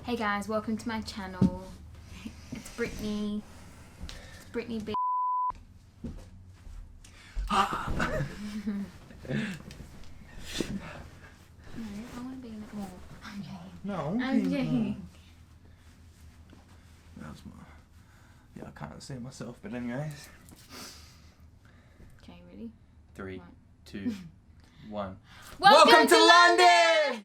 Hey guys, welcome to my channel. It's Brittany. It's Brittany B. No, I want to be in it more. I'm joking. No. I'm joking. That was my... Yeah, I can't see myself, but anyways. Okay, ready? 3, 2, 1. Welcome to London!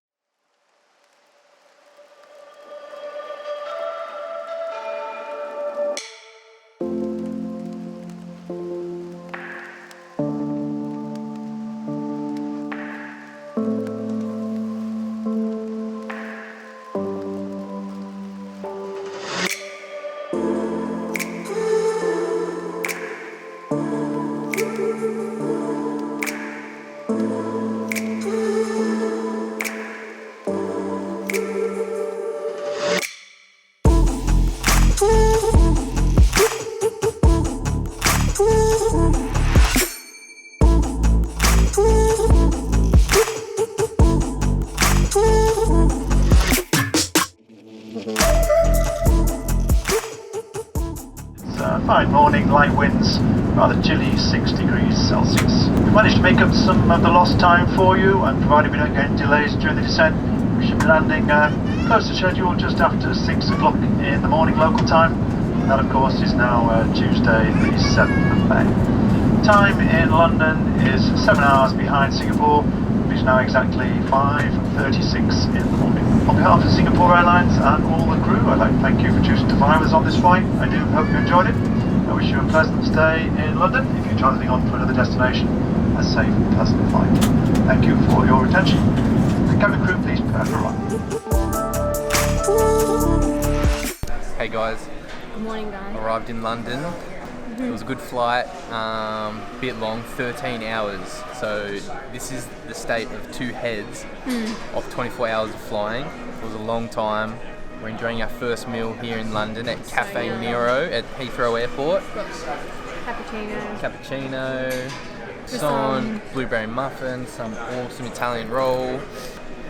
Fine morning, light winds, rather chilly, 6 degrees Celsius. We managed to make up some of the lost time for you, and provided we don't get any delays during the descent, we should be landing close to schedule just after 6 o'clock in the morning local time. And that of course is now Tuesday the 7th of May. Time in London is 7 hours behind Singapore, which is now exactly 5:36 in the morning. On behalf of Singapore Airlines and all the crew, I'd like to thank you for choosing to fly with us on this flight. I do hope you enjoyed it. I wish you a pleasant stay in London. If you're travelling on for another destination, a safe and pleasant flight. Thank you for your attention. The cabin crew, please prepare for a ride. Hey guys, Good morning, guys. arrived in London. It was a good flight, bit long, 13 hours. So this is the state of two heads of 24 hours of flying. It was a long time. We're enjoying our first meal here in London at Cafe yummy. Nero at Heathrow Airport. Cappuccino. Croissant, blueberry muffin, some awesome Italian roll.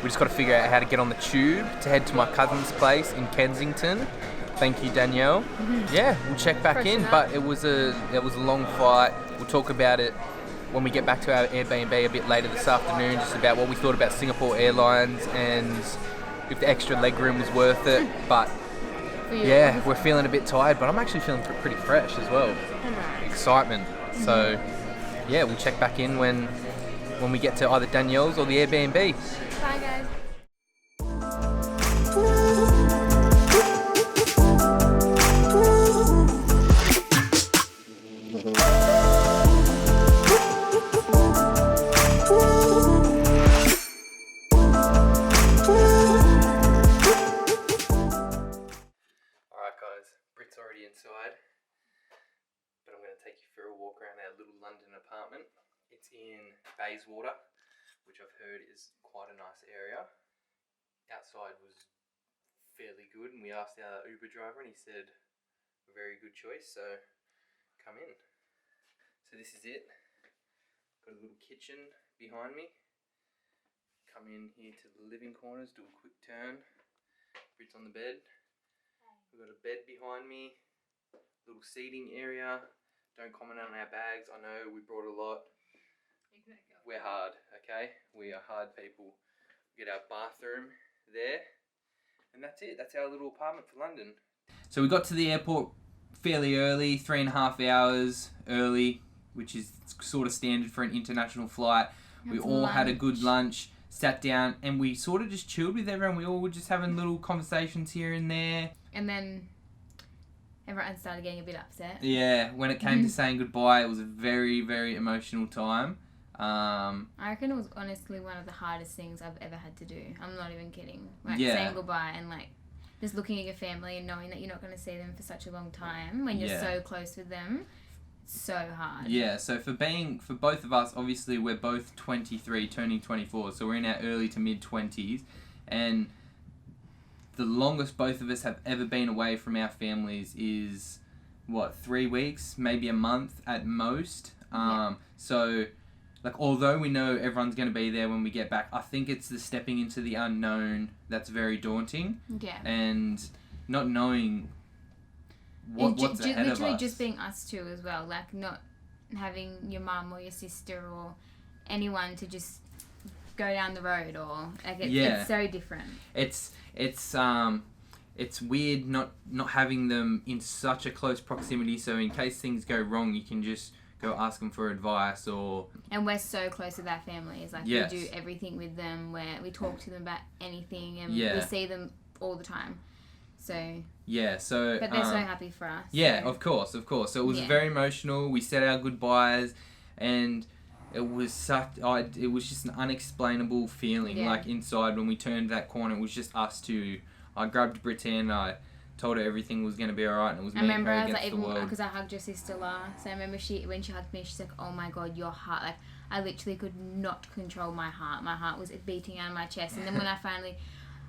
We just got to figure out how to get on the tube to head to my cousin's place in Kensington. Thank you, Danielle. Yeah, we'll check back in, but it was a long flight. We'll talk about it when we get back to our Airbnb a bit later this afternoon, just about what we thought about Singapore Airlines and if the extra legroom was worth it. But yeah, we're feeling a bit tired, but I'm actually feeling pretty fresh as well. Excitement. So yeah, we'll check back in when we get to either Danielle's or the Airbnb. Bye, guys. Alright guys, Britt's already inside, but I'm going to take you for a walk around our little London apartment. It's in Bayswater, which I've heard is quite a nice area. Outside was fairly good, and we asked our Uber driver and he said a very good choice, so come in. So this is it. Got a little kitchen behind me. Come in here to the living quarters, do a quick turn. Britt's on the bed. We've got a bed behind me, little seating area. Don't comment on our bags. I know we brought a lot. Exactly. We're hard, okay? We are hard people. We get our bathroom there, and that's it. That's our little apartment for London. So we got to the airport fairly early, 3.5 hours early, which is sort of standard for an international flight. We all had a good lunch, sat down, and we sort of just chilled with everyone. We all were just having little conversations here and there. And then everyone started getting a bit upset. Yeah, when it came to saying goodbye, it was a very, very emotional time. I reckon it was honestly one of the hardest things I've ever had to do. I'm not even kidding. Like saying goodbye and like just looking at your family and knowing that you're not going to see them for such a long time when you're so close with them. It's so hard. Yeah, so for both of us, obviously we're both 23, turning 24, so we're in our early to mid 20s, and the longest both of us have ever been away from our families is 3 weeks, maybe a month at most. So like, although we know everyone's going to be there when we get back, I think it's the stepping into the unknown that's very daunting. Yeah. And not knowing what's ahead of us. Literally just being us two as well. Like, not having your mum or your sister or anyone to just go down the road or... Like, it's so different. It's weird not having them in such a close proximity, so in case things go wrong, you can just go ask them for advice or... And we're so close with our families. Like, we do everything with them, where we talk to them about anything, and we see them all the time. So... Yeah, so... But they're so happy for us. Yeah, so. Of course. So it was very emotional. We said our goodbyes, and it was it was just an unexplainable feeling. Yeah. Like, inside, when we turned that corner, it was just us two. I grabbed Britt's hand, I told her everything was going to be alright, and it was me and her against the world. Because I hugged your sister last, so I remember when she hugged me, she's like, oh my god, your heart, like, I literally could not control my heart. My heart was beating out of my chest, and then when I finally,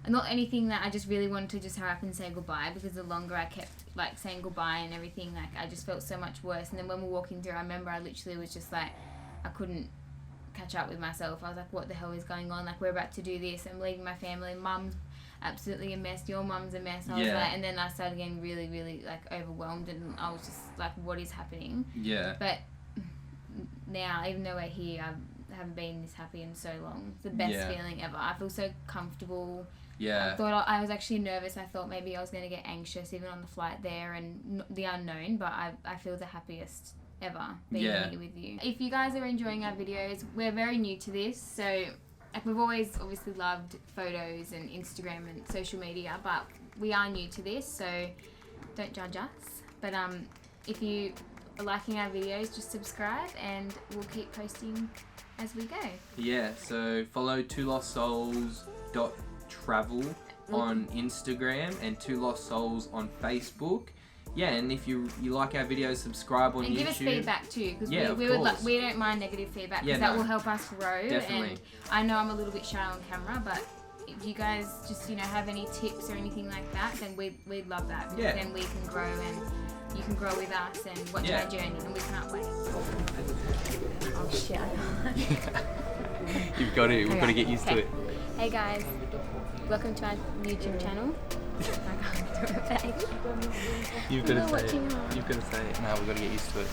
not anything that I just really wanted to just hurry up and say goodbye, because the longer I kept, like, saying goodbye and everything, like, I just felt so much worse. And then when we were walking through, I remember I literally was just like, I couldn't catch up with myself. I was like, what the hell is going on? Like, we're about to do this, I'm leaving my family, mum's absolutely a mess, your mum's a mess. I was like, and then I started getting really, really, like, overwhelmed, and I was just like, what is happening? Yeah. But now, even though we're here, I haven't been this happy in so long. It's the best feeling ever. I feel so comfortable. Yeah. I was actually nervous. I thought maybe I was going to get anxious even on the flight there and the unknown, but I feel the happiest ever being here with you. If you guys are enjoying our videos, we're very new to this, so... Like, we've always obviously loved photos and Instagram and social media, but we are new to this, so don't judge us. But if you are liking our videos, just subscribe and we'll keep posting as we go. Yeah, so follow twolostsouls.travel on Instagram and Two Lost Souls on Facebook. Yeah, and if you like our videos, subscribe on YouTube. And give us feedback too, because we don't mind negative feedback, because that will help us grow. Definitely. And I know I'm a little bit shy on camera, but if you guys just have any tips or anything like that, then we'd love that, because then we can grow and you can grow with us and watch our journey, and we can't wait. Oh shit! You've got it. We've got to get used to it. Hey guys, welcome to our YouTube channel. You've got to say it. You've got to say it. No, we've got to get used to it.